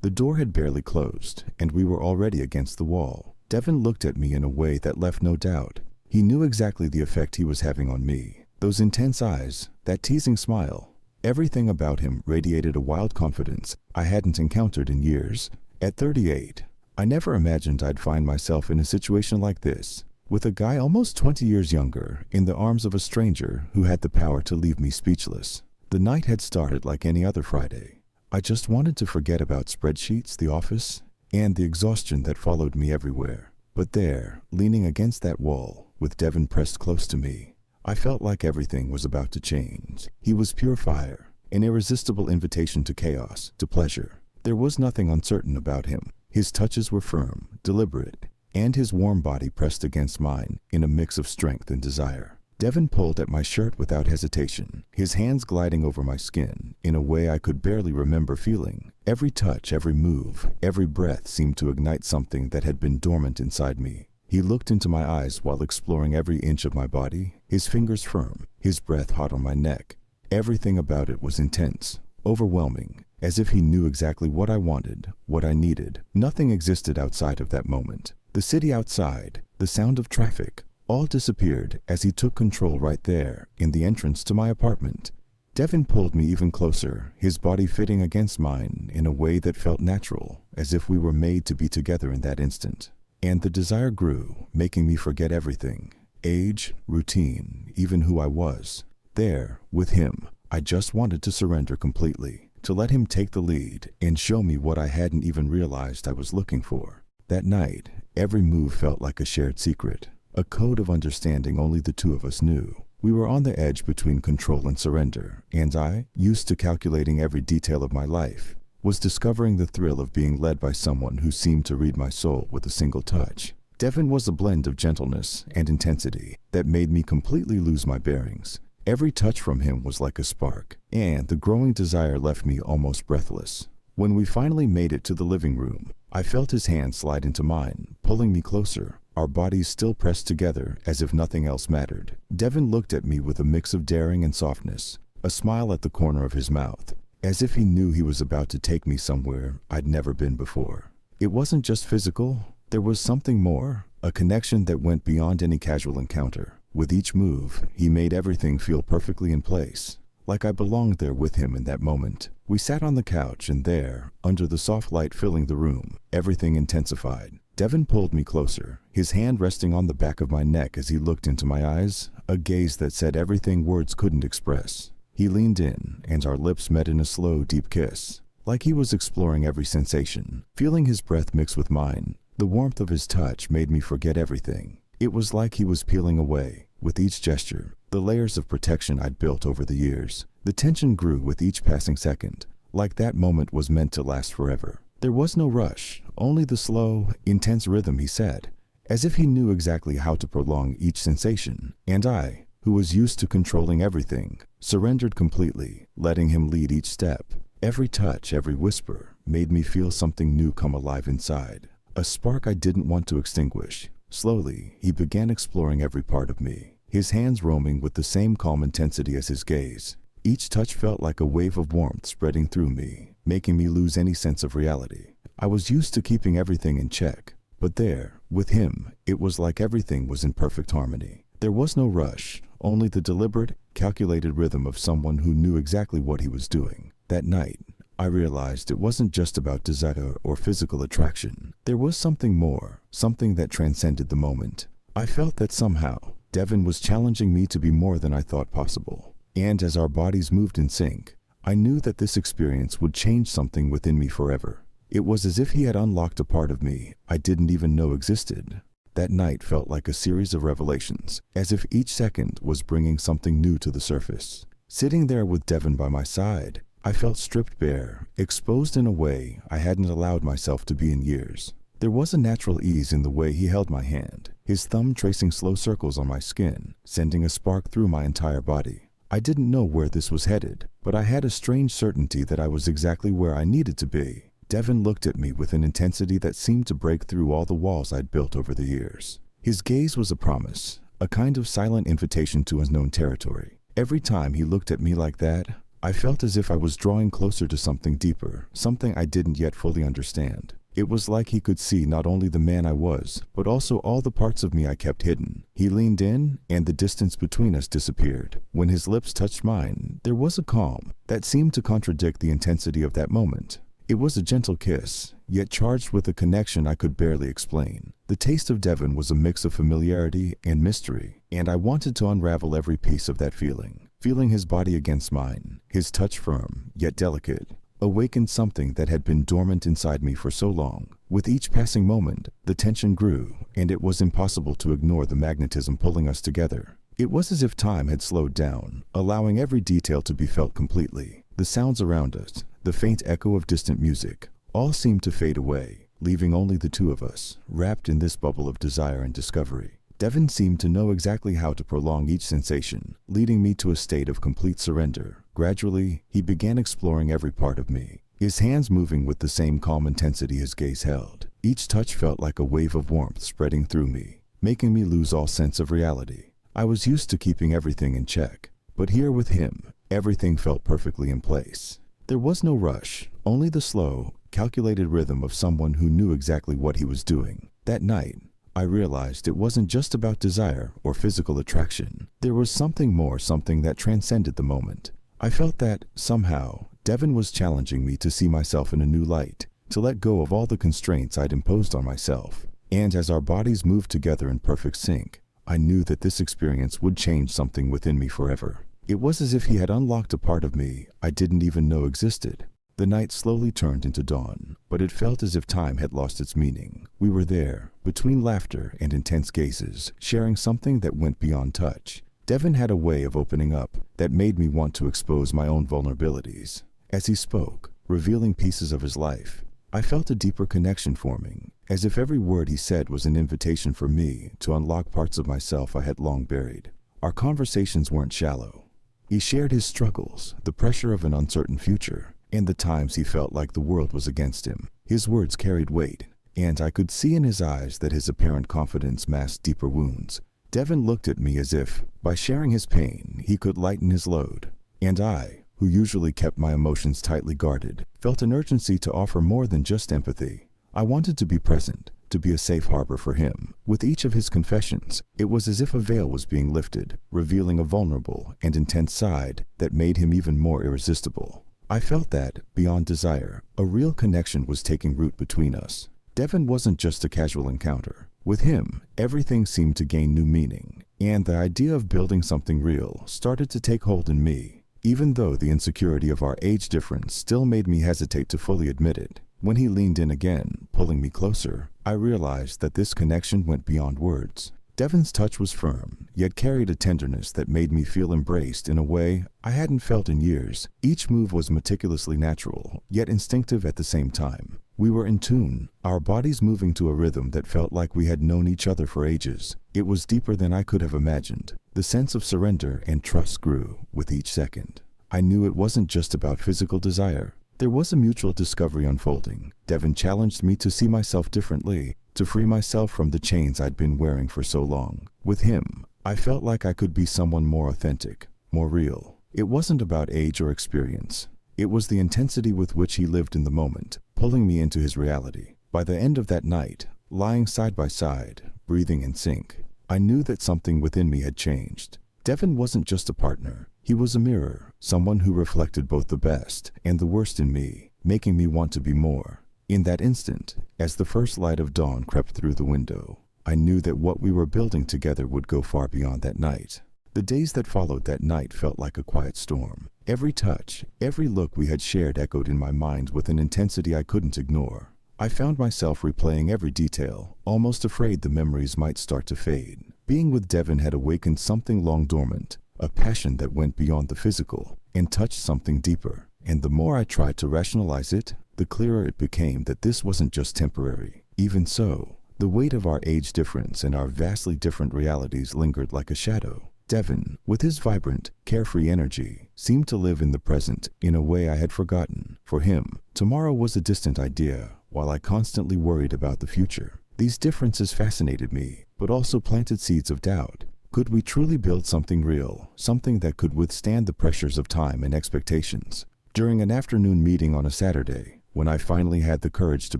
The door had barely closed, and we were already against the wall. Devin looked at me in a way that left no doubt. He knew exactly the effect he was having on me. Those intense eyes, that teasing smile. Everything about him radiated a wild confidence I hadn't encountered in years. At 38, I never imagined I'd find myself in a situation like this, with a guy almost 20 years younger in the arms of a stranger who had the power to leave me speechless. The night had started like any other Friday. I just wanted to forget about spreadsheets, the office, and the exhaustion that followed me everywhere. But there, leaning against that wall, with Devin pressed close to me, I felt like everything was about to change. He was pure fire, an irresistible invitation to chaos, to pleasure. There was nothing uncertain about him. His touches were firm, deliberate, and his warm body pressed against mine in a mix of strength and desire. Devin pulled at my shirt without hesitation, his hands gliding over my skin in a way I could barely remember feeling. Every touch, every move, every breath seemed to ignite something that had been dormant inside me. He looked into my eyes while exploring every inch of my body, his fingers firm, his breath hot on my neck. Everything about it was intense, overwhelming, as if he knew exactly what I wanted, what I needed. Nothing existed outside of that moment. The city outside, the sound of traffic, all disappeared as he took control right there in the entrance to my apartment. Devin pulled me even closer, his body fitting against mine in a way that felt natural, as if we were made to be together in that instant. And the desire grew, making me forget everything. Age, routine, even who I was. There, with him, I just wanted to surrender completely, to let him take the lead and show me what I hadn't even realized I was looking for. That night, every move felt like a shared secret, a code of understanding only the two of us knew. We were on the edge between control and surrender, and I, used to calculating every detail of my life, was discovering the thrill of being led by someone who seemed to read my soul with a single touch. Devin was a blend of gentleness and intensity that made me completely lose my bearings. Every touch from him was like a spark, and the growing desire left me almost breathless. When we finally made it to the living room, I felt his hand slide into mine, pulling me closer, our bodies still pressed together as if nothing else mattered. Devin looked at me with a mix of daring and softness, a smile at the corner of his mouth, as if he knew he was about to take me somewhere I'd never been before. It wasn't just physical, there was something more, a connection that went beyond any casual encounter. With each move, he made everything feel perfectly in place, like I belonged there with him in that moment. We sat on the couch, and there, under the soft light filling the room, everything intensified. Devin pulled me closer, his hand resting on the back of my neck as he looked into my eyes, a gaze that said everything words couldn't express. He leaned in, and our lips met in a slow, deep kiss, like he was exploring every sensation. Feeling his breath mix with mine, the warmth of his touch made me forget everything. It was like he was peeling away, with each gesture, the layers of protection I'd built over the years. The tension grew with each passing second, like that moment was meant to last forever. There was no rush, only the slow, intense rhythm, he said, as if he knew exactly how to prolong each sensation. And I, who was used to controlling everything, surrendered completely, letting him lead each step. Every touch, every whisper, made me feel something new come alive inside, a spark I didn't want to extinguish. Slowly, he began exploring every part of me, his hands roaming with the same calm intensity as his gaze. Each touch felt like a wave of warmth spreading through me, making me lose any sense of reality. I was used to keeping everything in check, but there, with him, it was like everything was in perfect harmony. There was no rush, only the deliberate, calculated rhythm of someone who knew exactly what he was doing. That night, I realized it wasn't just about desire or physical attraction. There was something more, something that transcended the moment. I felt that somehow, Devin was challenging me to be more than I thought possible. And as our bodies moved in sync, I knew that this experience would change something within me forever. It was as if he had unlocked a part of me I didn't even know existed. That night felt like a series of revelations, as if each second was bringing something new to the surface. Sitting there with Devin by my side, I felt stripped bare, exposed in a way I hadn't allowed myself to be in years. There was a natural ease in the way he held my hand, his thumb tracing slow circles on my skin, sending a spark through my entire body. I didn't know where this was headed, but I had a strange certainty that I was exactly where I needed to be. Devin looked at me with an intensity that seemed to break through all the walls I'd built over the years. His gaze was a promise, a kind of silent invitation to unknown territory. Every time he looked at me like that, I felt as if I was drawing closer to something deeper, something I didn't yet fully understand. It was like he could see not only the man I was, but also all the parts of me I kept hidden. He leaned in, and the distance between us disappeared. When his lips touched mine, there was a calm that seemed to contradict the intensity of that moment. It was a gentle kiss, yet charged with a connection I could barely explain. The taste of Devon was a mix of familiarity and mystery, and I wanted to unravel every piece of that feeling. Feeling his body against mine, his touch firm, yet delicate, awakened something that had been dormant inside me for so long. With each passing moment, the tension grew, and it was impossible to ignore the magnetism pulling us together. It was as if time had slowed down, allowing every detail to be felt completely. The sounds around us, the faint echo of distant music, all seemed to fade away, leaving only the two of us, wrapped in this bubble of desire and discovery. Devon seemed to know exactly how to prolong each sensation, leading me to a state of complete surrender. Gradually, he began exploring every part of me, his hands moving with the same calm intensity his gaze held. Each touch felt like a wave of warmth spreading through me, making me lose all sense of reality. I was used to keeping everything in check, but here with him, everything felt perfectly in place. There was no rush, only the slow, calculated rhythm of someone who knew exactly what he was doing. That night, I realized it wasn't just about desire or physical attraction. There was something more, something that transcended the moment. I felt that, somehow, Devon was challenging me to see myself in a new light, to let go of all the constraints I'd imposed on myself. And as our bodies moved together in perfect sync, I knew that this experience would change something within me forever. It was as if he had unlocked a part of me I didn't even know existed. The night slowly turned into dawn, but it felt as if time had lost its meaning. We were there, between laughter and intense gazes, sharing something that went beyond touch. Devon had a way of opening up that made me want to expose my own vulnerabilities. As he spoke, revealing pieces of his life, I felt a deeper connection forming, as if every word he said was an invitation for me to unlock parts of myself I had long buried. Our conversations weren't shallow. He shared his struggles, the pressure of an uncertain future, and the times he felt like the world was against him. His words carried weight, and I could see in his eyes that his apparent confidence masked deeper wounds. Devon looked at me as if, by sharing his pain, he could lighten his load. And I, who usually kept my emotions tightly guarded, felt an urgency to offer more than just empathy. I wanted to be present, to be a safe harbor for him. With each of his confessions, it was as if a veil was being lifted, revealing a vulnerable and intense side that made him even more irresistible. I felt that, beyond desire, a real connection was taking root between us. Devon wasn't just a casual encounter. With him, everything seemed to gain new meaning, and the idea of building something real started to take hold in me, even though the insecurity of our age difference still made me hesitate to fully admit it. When he leaned in again, pulling me closer, I realized that this connection went beyond words. Devon's touch was firm, yet carried a tenderness that made me feel embraced in a way I hadn't felt in years. Each move was meticulously natural, yet instinctive at the same time. We were in tune, our bodies moving to a rhythm that felt like we had known each other for ages. It was deeper than I could have imagined. The sense of surrender and trust grew with each second. I knew it wasn't just about physical desire. There was a mutual discovery unfolding. Devon challenged me to see myself differently, to free myself from the chains I'd been wearing for so long. With him, I felt like I could be someone more authentic, more real. It wasn't about age or experience. It was the intensity with which he lived in the moment, pulling me into his reality. By the end of that night, lying side by side, breathing in sync, I knew that something within me had changed. Devon wasn't just a partner. He was a mirror, someone who reflected both the best and the worst in me, making me want to be more. In that instant, as the first light of dawn crept through the window, I knew that what we were building together would go far beyond that night. The days that followed that night felt like a quiet storm. Every touch, every look we had shared echoed in my mind with an intensity I couldn't ignore. I found myself replaying every detail, almost afraid the memories might start to fade. Being with Devon had awakened something long dormant, a passion that went beyond the physical and touched something deeper. And the more I tried to rationalize it, the clearer it became that this wasn't just temporary. Even so, the weight of our age difference and our vastly different realities lingered like a shadow. Devon, with his vibrant, carefree energy, seemed to live in the present in a way I had forgotten. For him, tomorrow was a distant idea, while I constantly worried about the future. These differences fascinated me, but also planted seeds of doubt. Could we truly build something real, something that could withstand the pressures of time and expectations? During an afternoon meeting on a Saturday, when I finally had the courage to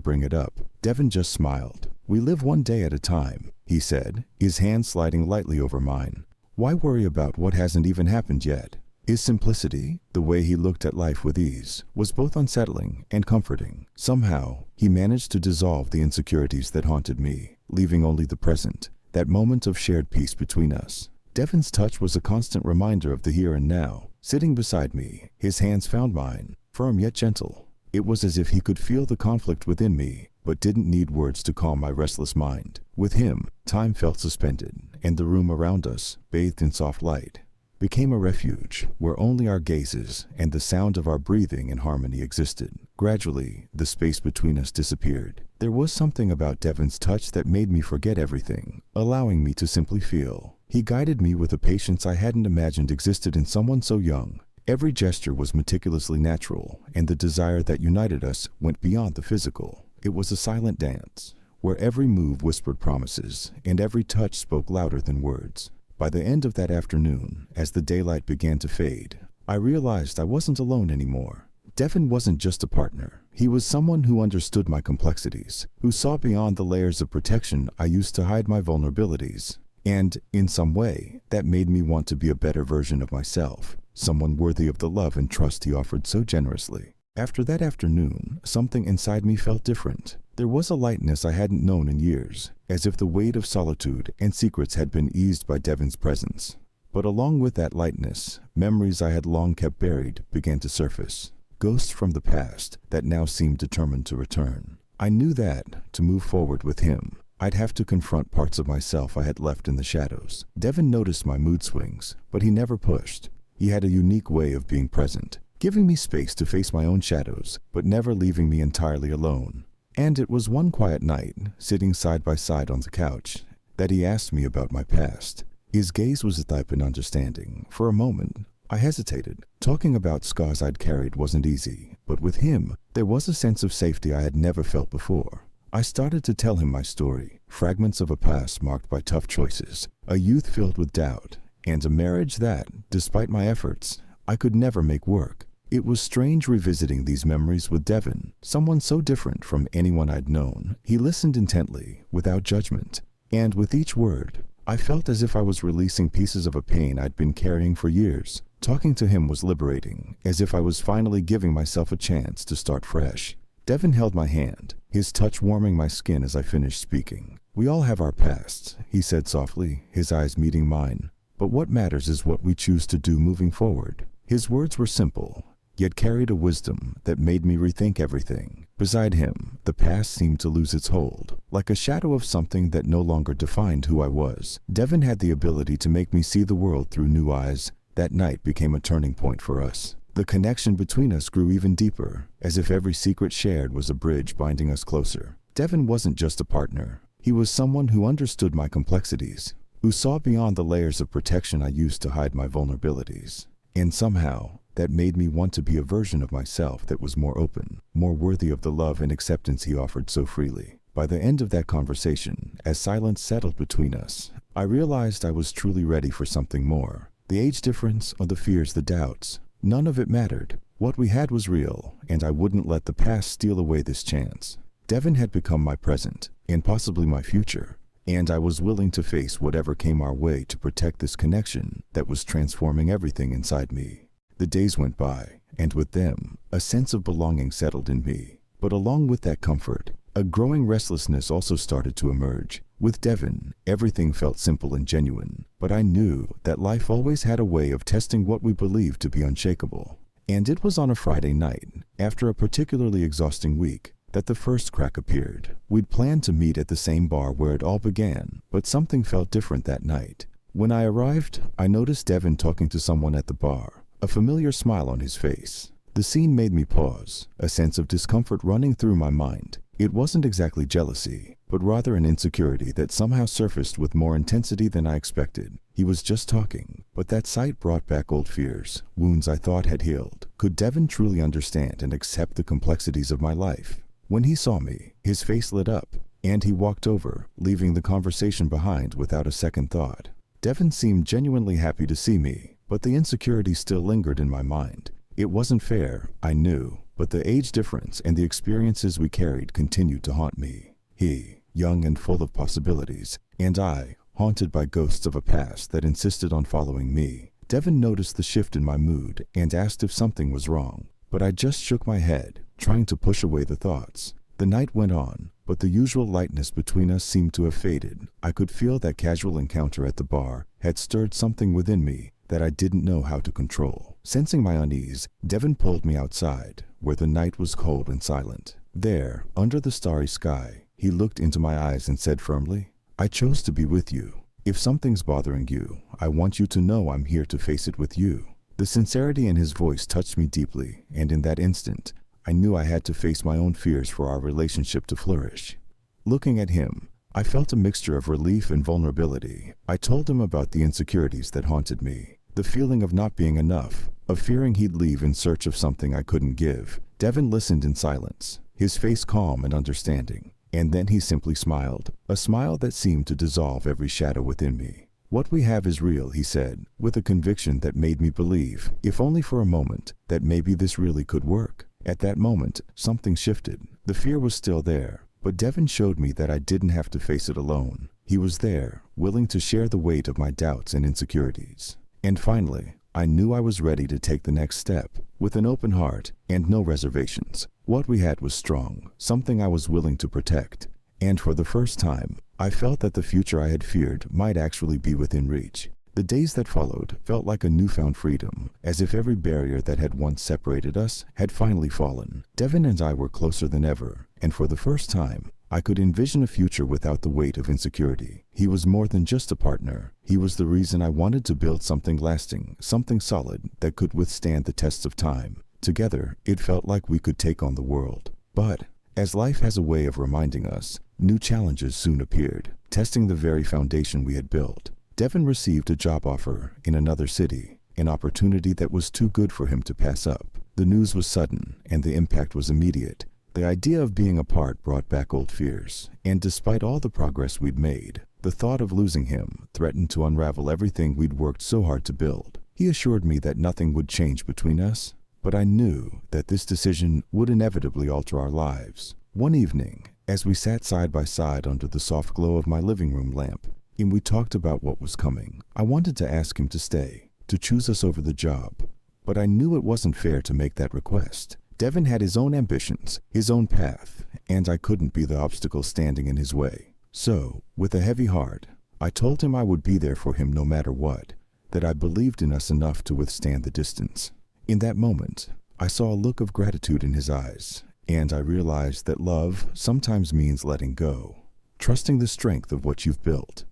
bring it up, Devin just smiled. "We live one day at a time," he said, his hand sliding lightly over mine. "Why worry about what hasn't even happened yet?" His simplicity, the way he looked at life with ease, was both unsettling and comforting. Somehow, he managed to dissolve the insecurities that haunted me, leaving only the present, that moment of shared peace between us. Devin's touch was a constant reminder of the here and now. Sitting beside me, his hands found mine, firm yet gentle. It was as if he could feel the conflict within me, but didn't need words to calm my restless mind. With him, time felt suspended, and the room around us, bathed in soft light, became a refuge where only our gazes and the sound of our breathing in harmony existed. Gradually, the space between us disappeared. There was something about Devin's touch that made me forget everything, allowing me to simply feel. He guided me with a patience I hadn't imagined existed in someone so young. Every gesture was meticulously natural, and the desire that united us went beyond the physical. It was a silent dance, where every move whispered promises, and every touch spoke louder than words. By the end of that afternoon, as the daylight began to fade, I realized I wasn't alone anymore. Devin wasn't just a partner. He was someone who understood my complexities, who saw beyond the layers of protection I used to hide my vulnerabilities. And, in some way, that made me want to be a better version of myself, someone worthy of the love and trust he offered so generously. After that afternoon, something inside me felt different. There was a lightness I hadn't known in years, as if the weight of solitude and secrets had been eased by Devin's presence. But along with that lightness, memories I had long kept buried began to surface. Ghosts from the past that now seemed determined to return. I knew that, to move forward with him, I'd have to confront parts of myself I had left in the shadows. Devin noticed my mood swings, but he never pushed. He had a unique way of being present, giving me space to face my own shadows, but never leaving me entirely alone. And it was one quiet night, sitting side by side on the couch, that he asked me about my past. His gaze was deep and understanding. For a moment, I hesitated. Talking about scars I'd carried wasn't easy, but with him, there was a sense of safety I had never felt before. I started to tell him my story, fragments of a past marked by tough choices, a youth filled with doubt, and a marriage that, despite my efforts, I could never make work. It was strange revisiting these memories with Devin, someone so different from anyone I'd known. He listened intently, without judgment, and with each word, I felt as if I was releasing pieces of a pain I'd been carrying for years. Talking to him was liberating, as if I was finally giving myself a chance to start fresh. Devin held my hand, his touch warming my skin as I finished speaking. "We all have our pasts," he said softly, his eyes meeting mine. "But what matters is what we choose to do moving forward." His words were simple, yet carried a wisdom that made me rethink everything. Beside him, the past seemed to lose its hold, like a shadow of something that no longer defined who I was. Devin had the ability to make me see the world through new eyes. That night became a turning point for us. The connection between us grew even deeper, as if every secret shared was a bridge binding us closer. Devin wasn't just a partner. He was someone who understood my complexities, who saw beyond the layers of protection I used to hide my vulnerabilities. And somehow, that made me want to be a version of myself that was more open, more worthy of the love and acceptance he offered so freely. By the end of that conversation, as silence settled between us, I realized I was truly ready for something more. The age difference, or the fears, the doubts, none of it mattered. What we had was real, and I wouldn't let the past steal away this chance. Devin had become my present, and possibly my future, and I was willing to face whatever came our way to protect this connection that was transforming everything inside me. The days went by, and with them, a sense of belonging settled in me. But along with that comfort, a growing restlessness also started to emerge. With Devin, everything felt simple and genuine, but I knew that life always had a way of testing what we believed to be unshakable. And it was on a Friday night, after a particularly exhausting week, that the first crack appeared. We'd planned to meet at the same bar where it all began, but something felt different that night. When I arrived, I noticed Devin talking to someone at the bar, a familiar smile on his face. The scene made me pause, a sense of discomfort running through my mind. It wasn't exactly jealousy, but rather an insecurity that somehow surfaced with more intensity than I expected. He was just talking, but that sight brought back old fears, wounds I thought had healed. Could Devin truly understand and accept the complexities of my life? When he saw me, his face lit up, and he walked over, leaving the conversation behind without a second thought. Devin seemed genuinely happy to see me, but the insecurity still lingered in my mind. It wasn't fair, I knew, but the age difference and the experiences we carried continued to haunt me. He, young and full of possibilities, and I, haunted by ghosts of a past that insisted on following me. Devin noticed the shift in my mood and asked if something was wrong, but I just shook my head, trying to push away the thoughts. The night went on, but the usual lightness between us seemed to have faded. I could feel that casual encounter at the bar had stirred something within me that I didn't know how to control. Sensing my unease, Devin pulled me outside, where the night was cold and silent. There, under the starry sky, he looked into my eyes and said firmly, "I chose to be with you. If something's bothering you, I want you to know I'm here to face it with you." The sincerity in his voice touched me deeply, and in that instant, I knew I had to face my own fears for our relationship to flourish. Looking at him, I felt a mixture of relief and vulnerability. I told him about the insecurities that haunted me, the feeling of not being enough, of fearing he'd leave in search of something I couldn't give. Devin listened in silence, his face calm and understanding, and then he simply smiled, a smile that seemed to dissolve every shadow within me. "What we have is real," he said, with a conviction that made me believe, if only for a moment, that maybe this really could work. At that moment, something shifted. The fear was still there, but Devin showed me that I didn't have to face it alone. He was there, willing to share the weight of my doubts and insecurities. And finally, I knew I was ready to take the next step, with an open heart and no reservations. What we had was strong, something I was willing to protect. And for the first time, I felt that the future I had feared might actually be within reach. The days that followed felt like a newfound freedom, as if every barrier that had once separated us had finally fallen. Devin and I were closer than ever, and for the first time, I could envision a future without the weight of insecurity. He was more than just a partner. He was the reason I wanted to build something lasting, something solid that could withstand the tests of time. Together, it felt like we could take on the world. But, as life has a way of reminding us, new challenges soon appeared, testing the very foundation we had built. Devin received a job offer in another city, an opportunity that was too good for him to pass up. The news was sudden, and the impact was immediate. The idea of being apart brought back old fears, and despite all the progress we'd made, the thought of losing him threatened to unravel everything we'd worked so hard to build. He assured me that nothing would change between us, but I knew that this decision would inevitably alter our lives. One evening, as we sat side by side under the soft glow of my living room lamp, and we talked about what was coming, I wanted to ask him to stay, to choose us over the job, but I knew it wasn't fair to make that request. Devin had his own ambitions, his own path, and I couldn't be the obstacle standing in his way. So, with a heavy heart, I told him I would be there for him no matter what, that I believed in us enough to withstand the distance. In that moment, I saw a look of gratitude in his eyes, and I realized that love sometimes means letting go, trusting the strength of what you've built.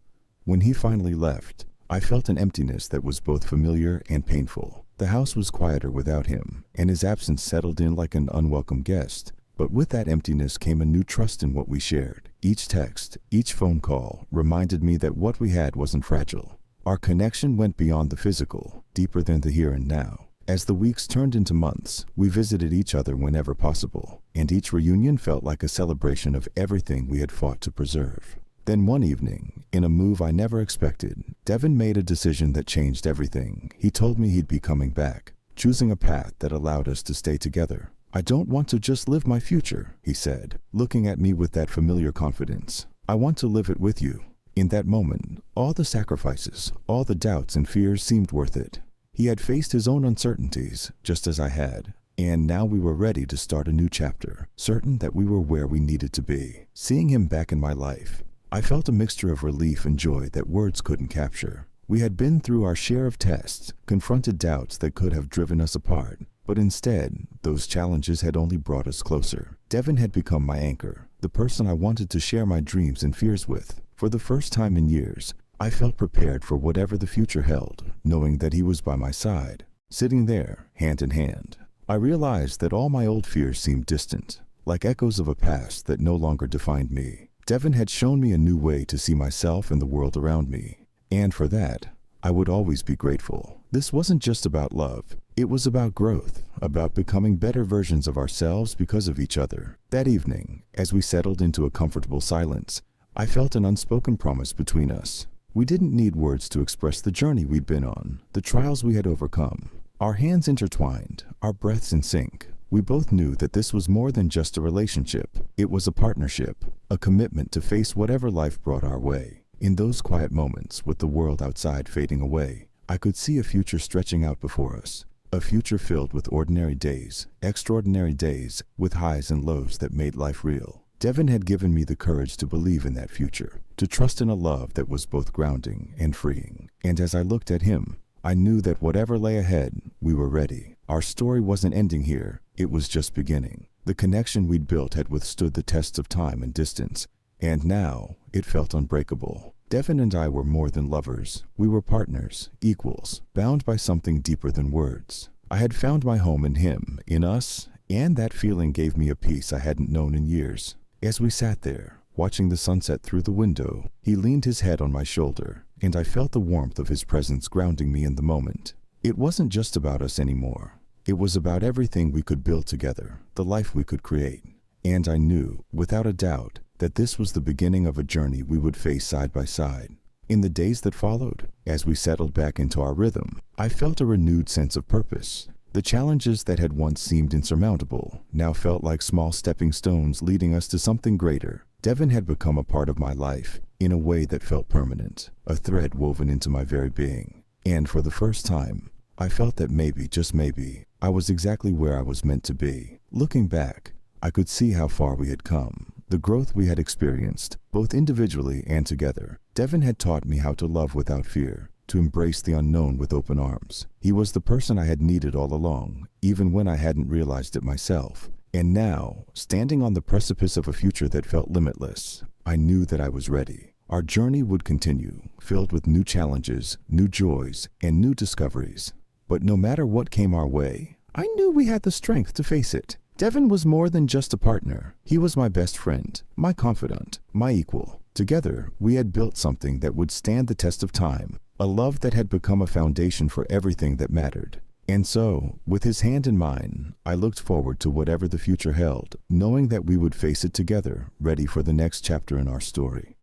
When he finally left, I felt an emptiness that was both familiar and painful. The house was quieter without him, and his absence settled in like an unwelcome guest. But with that emptiness came a new trust in what we shared. Each text, each phone call reminded me that what we had wasn't fragile. Our connection went beyond the physical, deeper than the here and now. As the weeks turned into months, we visited each other whenever possible, and each reunion felt like a celebration of everything we had fought to preserve. Then one evening, in a move I never expected, Devin made a decision that changed everything. He told me he'd be coming back, choosing a path that allowed us to stay together. "I don't want to just live my future," he said, looking at me with that familiar confidence. "I want to live it with you." In that moment, all the sacrifices, all the doubts and fears seemed worth it. He had faced his own uncertainties, just as I had, and now we were ready to start a new chapter, certain that we were where we needed to be. Seeing him back in my life, I felt a mixture of relief and joy that words couldn't capture. We had been through our share of tests, confronted doubts that could have driven us apart, but instead, those challenges had only brought us closer. Devin had become my anchor, the person I wanted to share my dreams and fears with. For the first time in years, I felt prepared for whatever the future held, knowing that he was by my side, sitting there, hand in hand. I realized that all my old fears seemed distant, like echoes of a past that no longer defined me. Devin had shown me a new way to see myself and the world around me, and for that, I would always be grateful. This wasn't just about love. It was about growth, about becoming better versions of ourselves because of each other. That evening, as we settled into a comfortable silence, I felt an unspoken promise between us. We didn't need words to express the journey we'd been on, the trials we had overcome. Our hands intertwined, our breaths in sync. We both knew that this was more than just a relationship. It was a partnership, a commitment to face whatever life brought our way. In those quiet moments, with the world outside fading away, I could see a future stretching out before us. A future filled with ordinary days, extraordinary days, with highs and lows that made life real. Devin had given me the courage to believe in that future, to trust in a love that was both grounding and freeing. And as I looked at him, I knew that whatever lay ahead, we were ready. Our story wasn't ending here, it was just beginning. The connection we'd built had withstood the tests of time and distance, and now it felt unbreakable. Devin and I were more than lovers. We were partners, equals, bound by something deeper than words. I had found my home in him, in us, and that feeling gave me a peace I hadn't known in years. As we sat there, watching the sunset through the window, he leaned his head on my shoulder, and I felt the warmth of his presence grounding me in the moment. It wasn't just about us anymore. It was about everything we could build together, the life we could create. And I knew, without a doubt, that this was the beginning of a journey we would face side by side. In the days that followed, as we settled back into our rhythm, I felt a renewed sense of purpose. The challenges that had once seemed insurmountable now felt like small stepping stones leading us to something greater. Devin had become a part of my life in a way that felt permanent, a thread woven into my very being. And for the first time, I felt that maybe, just maybe, I was exactly where I was meant to be. Looking back, I could see how far we had come, the growth we had experienced, both individually and together. Devin had taught me how to love without fear, to embrace the unknown with open arms. He was the person I had needed all along, even when I hadn't realized it myself. And now, standing on the precipice of a future that felt limitless, I knew that I was ready. Our journey would continue, filled with new challenges, new joys, and new discoveries. But no matter what came our way, I knew we had the strength to face it. Devin was more than just a partner. He was my best friend, my confidant, my equal. Together, we had built something that would stand the test of time, a love that had become a foundation for everything that mattered. And so, with his hand in mine, I looked forward to whatever the future held, knowing that we would face it together, ready for the next chapter in our story.